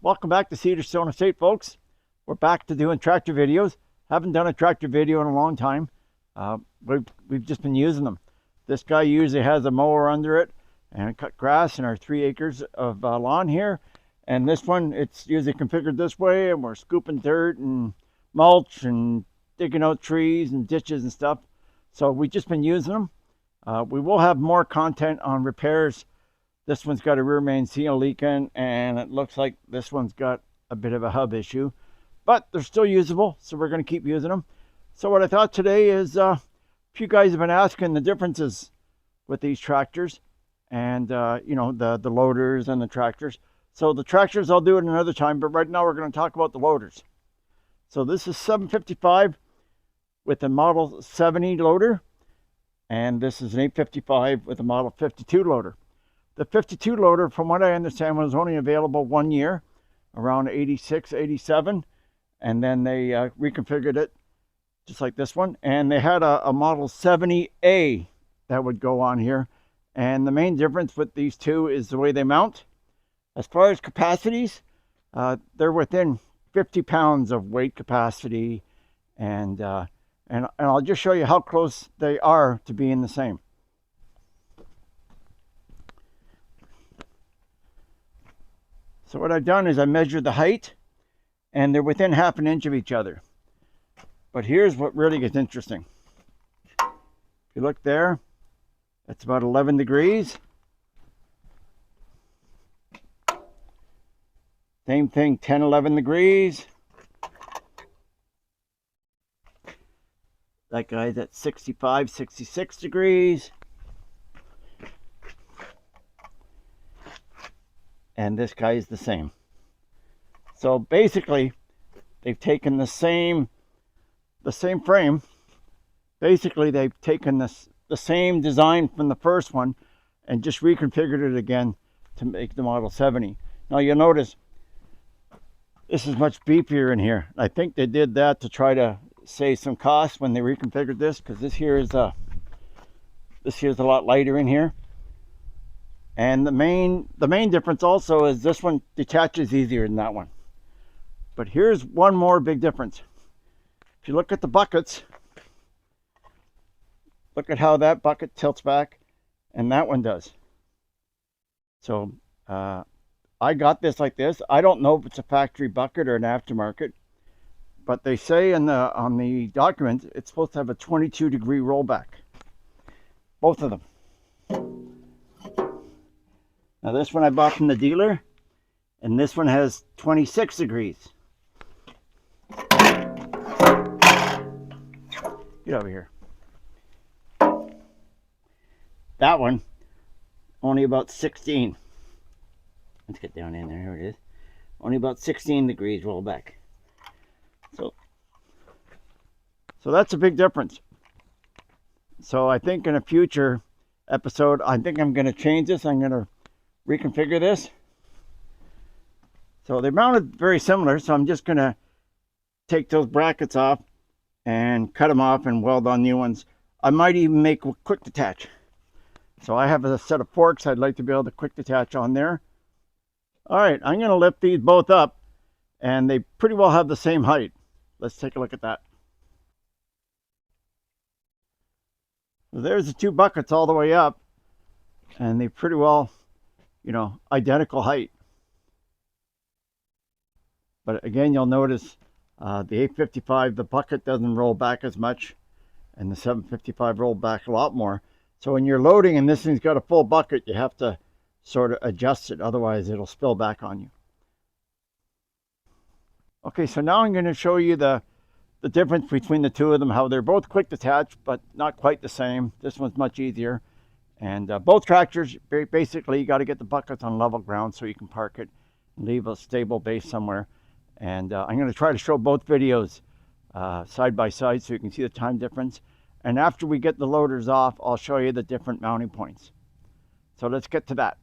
Welcome back to Cedar Stone Estate, folks. We're back to doing tractor videos. Haven't done a tractor video in a long time. We've just been using them. This guy usually has a mower under it and cut grass in our 3 acres of lawn here. And this one, it's usually configured this way, and we're scooping dirt and mulch and digging out trees and ditches and stuff. So we've just been using them. We will have more content on repairs. This one's got a rear main seal leaking, and it looks like this one's got a bit of a hub issue, but they're still usable, so we're going to keep using them. So what I thought today is, a few guys have been asking the differences with these tractors, and the loaders and the tractors. So the tractors I'll do it another time, but right now we're going to talk about the loaders. So this is 755 with a Model 70 loader, and this is an 855 with a Model 52 loader. The 52 loader, from what I understand, was only available 1 year, around 86, 87, and then they reconfigured it just like this one. And they had a Model 70A that would go on here. And the main difference with these two is the way they mount. As far as capacities, they're within 50 pounds of weight capacity, and I'll just show you how close they are to being the same. So what I've done is I measured the height, and they're within half an inch of each other. But here's what really gets interesting. If you look there, that's about 11 degrees. Same thing, 10, 11 degrees. That guy's at 65, 66 degrees. And this guy is the same. So basically, they've taken the same frame. Basically, they've taken the same design from the first one and just reconfigured it again to make the Model 70. Now you'll notice this is much beefier in here. I think they did that to try to save some costs when they reconfigured this, because this here is a lot lighter in here. And the main difference also is this one detaches easier than that one. But here's one more big difference. If you look at the buckets, look at how that bucket tilts back, and that one does. So I got this like this. I don't know if it's a factory bucket or an aftermarket, but they say on the document it's supposed to have a 22-degree rollback. Both of them. Now this one I bought from the dealer, and this one has 26 degrees. Get over here. That one, only about 16. Let's get down in there, here it is. Only about 16 degrees rollback. So that's a big difference. So I think in a future episode, I think I'm going to change this. I'm going to reconfigure this. So they're mounted very similar, so I'm just going to take those brackets off and cut them off and weld on new ones. I might even make a quick detach. So I have a set of forks I'd like to be able to quick detach on there. All right, I'm going to lift these both up, and they pretty well have the same height. Let's take a look at that. So there's the two buckets all the way up, and they pretty well, identical height. But again, you'll notice the 855, the bucket doesn't roll back as much, and the 755 rolled back a lot more. So when you're loading and this thing's got a full bucket, you have to sort of adjust it, otherwise it'll spill back on you. Okay, so now I'm going to show you the difference between the two of them, how they're both quick detach, but not quite the same. This one's much easier. And both tractors, basically, you got to get the buckets on level ground so you can park it and leave a stable base somewhere. And I'm going to try to show both videos side by side so you can see the time difference. And after we get the loaders off, I'll show you the different mounting points. So let's get to that.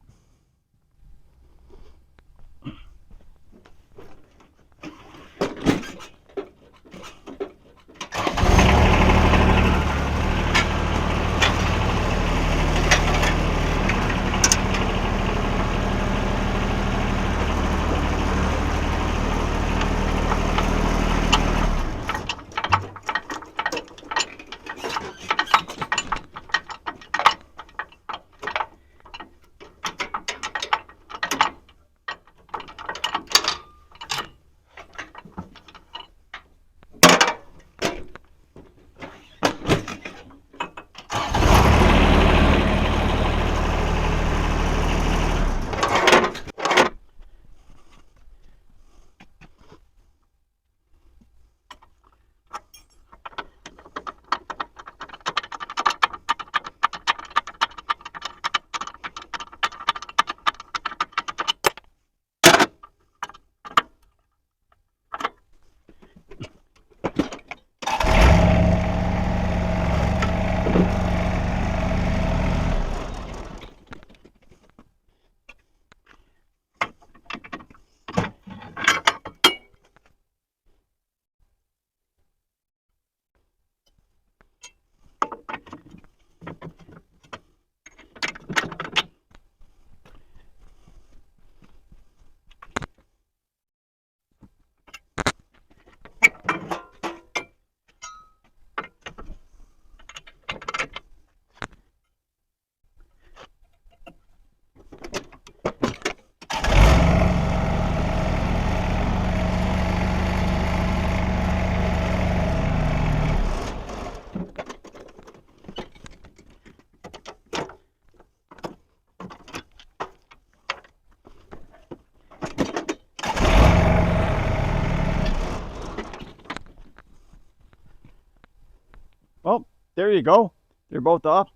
there you go. They're both off.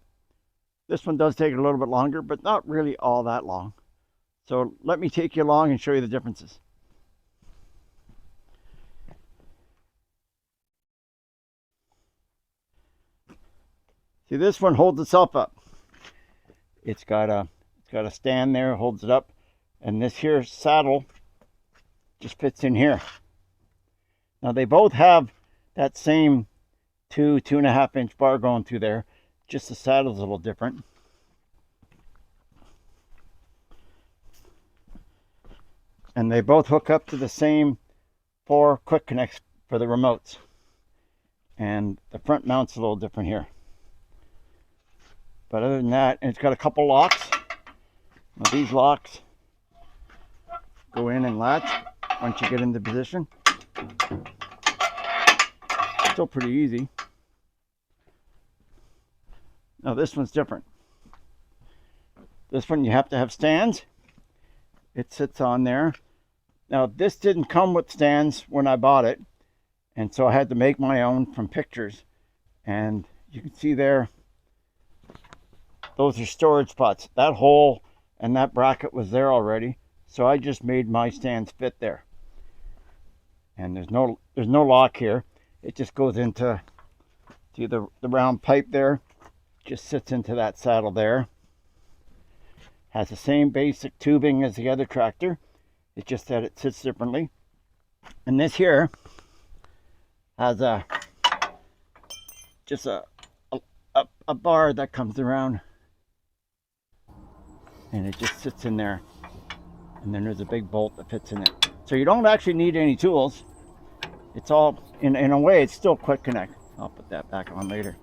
This one does take a little bit longer, but not really all that long. So let me take you along and show you the differences. See, this one holds itself up. It's got a stand there, holds it up, and this here saddle just fits in here. Now they both have that same 2.5 inch bar going through there, just the saddle's a little different. And they both hook up to the same 4 quick connects for the remotes. And the front mount's a little different here. But other than that, and it's got a couple locks. Now these locks go in and latch once you get into position. Still pretty easy. Now this one's different. This one you have to have stands. It sits on there. Now this didn't come with stands when I bought it, and so I had to make my own from pictures. And you can see there, those are storage spots. That hole and that bracket was there already, so I just made my stands fit there. And there's no lock here. It just goes into the round pipe there. Just sits into that saddle there. Has the same basic tubing as the other tractor. It's just that it sits differently. And this here has just a bar that comes around, and it just sits in there. And then there's a big bolt that fits in it. So you don't actually need any tools. It's all, in a way, it's still quick connect. I'll put that back on later.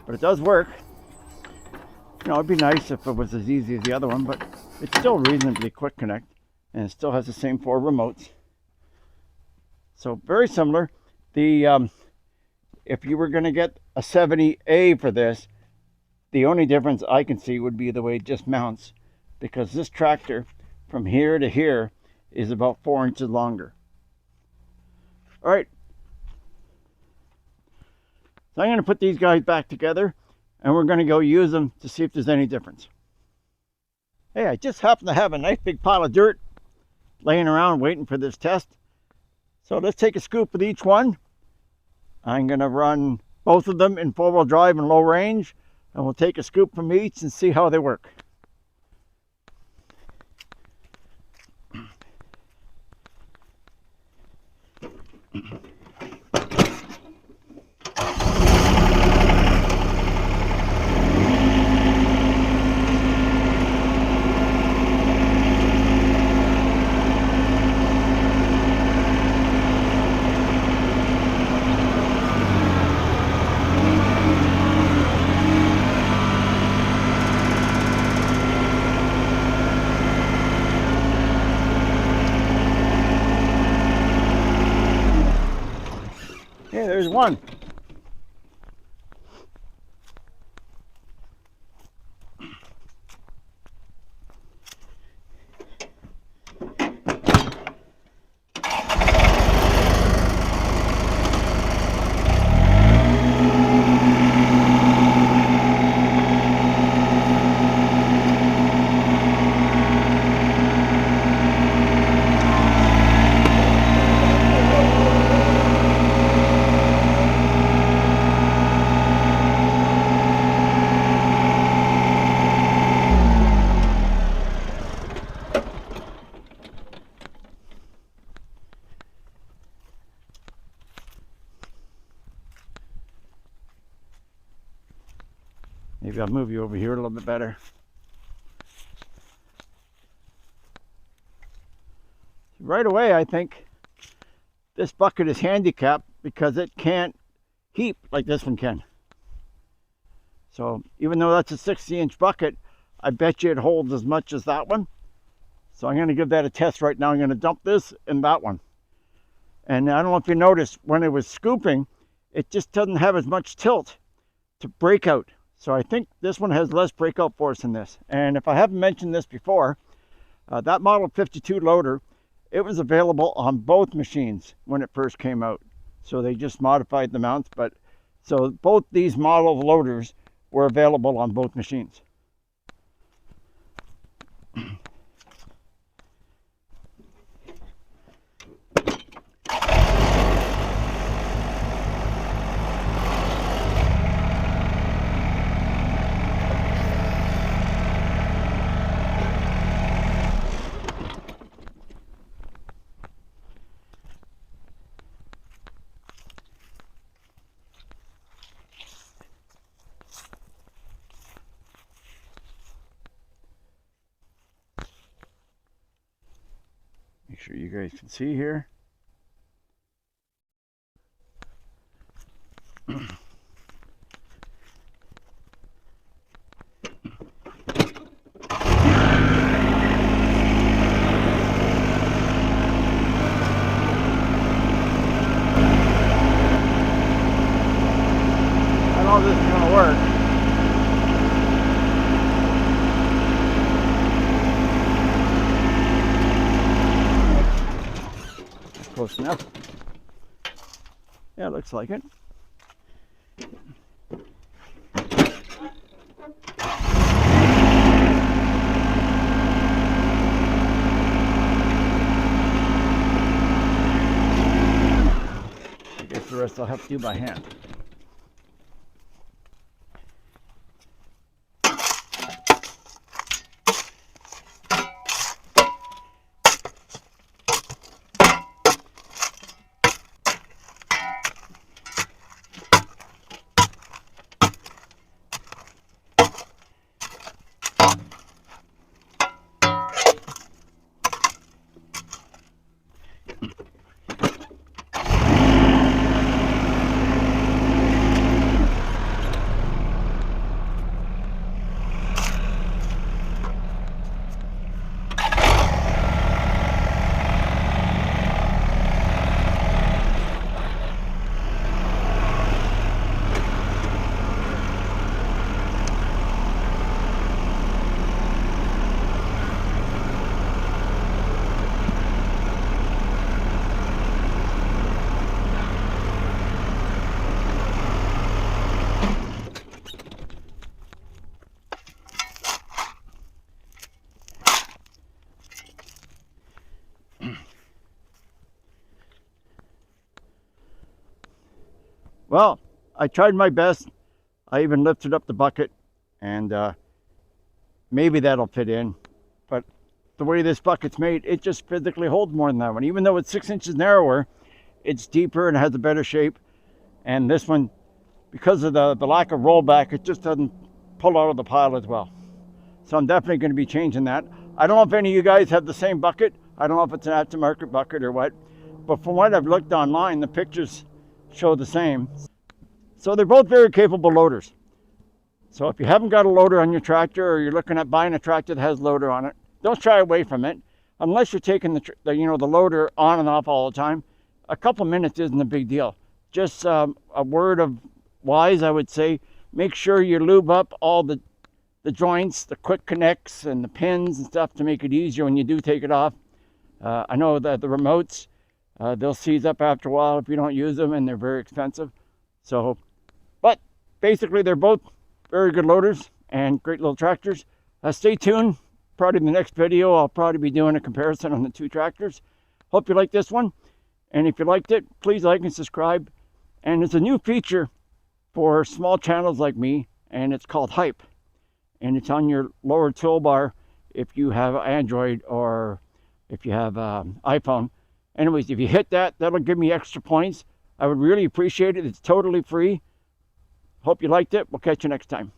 But it does work. You know, it'd be nice if it was as easy as the other one, but it's still reasonably quick connect, and it still has the same 4 remotes. So very similar. The if you were going to get a 70A for this, the only difference I can see would be the way it just mounts, because this tractor from here to here is about 4 inches longer. All right. So I'm going to put these guys back together, and we're going to go use them to see if there's any difference. Hey, I just happen to have a nice big pile of dirt laying around waiting for this test. So let's take a scoop with each one. I'm going to run both of them in 4-wheel drive and low range, and we'll take a scoop from each and see how they work. Okay, there's one. Maybe I'll move you over here a little bit better. Right away, I think this bucket is handicapped because it can't heap like this one can. So even though that's a 60-inch bucket, I bet you it holds as much as that one. So I'm going to give that a test right now. I'm going to dump this in that one. And I don't know if you noticed, when it was scooping, it just doesn't have as much tilt to break out. So I think this one has less breakout force than this. And if I haven't mentioned this before, that Model 52 loader, it was available on both machines when it first came out. So they just modified the mounts, but So both these model of loaders were available on both machines. Make sure you guys can see here. I don't know if this is going to work. Close enough. Yeah, it looks like it. I guess the rest I'll have to do by hand. Well, I tried my best. I even lifted up the bucket, and maybe that'll fit in. But the way this bucket's made, it just physically holds more than that one. Even though it's 6 inches narrower, it's deeper and has a better shape. And this one, because of the lack of rollback, it just doesn't pull out of the pile as well. So I'm definitely going to be changing that. I don't know if any of you guys have the same bucket. I don't know if it's an aftermarket bucket or what. But from what I've looked online, the pictures show the same. So they're both very capable loaders. So if you haven't got a loader on your tractor, or you're looking at buying a tractor that has a loader on it, don't shy away from it. Unless you're taking the loader on and off all the time, a couple minutes isn't a big deal. Just a word of wise, I would say, make sure you lube up all the joints, the quick connects and the pins and stuff to make it easier when you do take it off. I know that the remotes, they'll seize up after a while if you don't use them, and they're very expensive. So, but basically they're both very good loaders and great little tractors. Stay tuned. Probably in the next video, I'll probably be doing a comparison on the two tractors. Hope you like this one. And if you liked it, please like and subscribe. And it's a new feature for small channels like me, and it's called Hype. And it's on your lower toolbar if you have Android or if you have iPhone. Anyways, if you hit that, that'll give me extra points. I would really appreciate it. It's totally free. Hope you liked it. We'll catch you next time.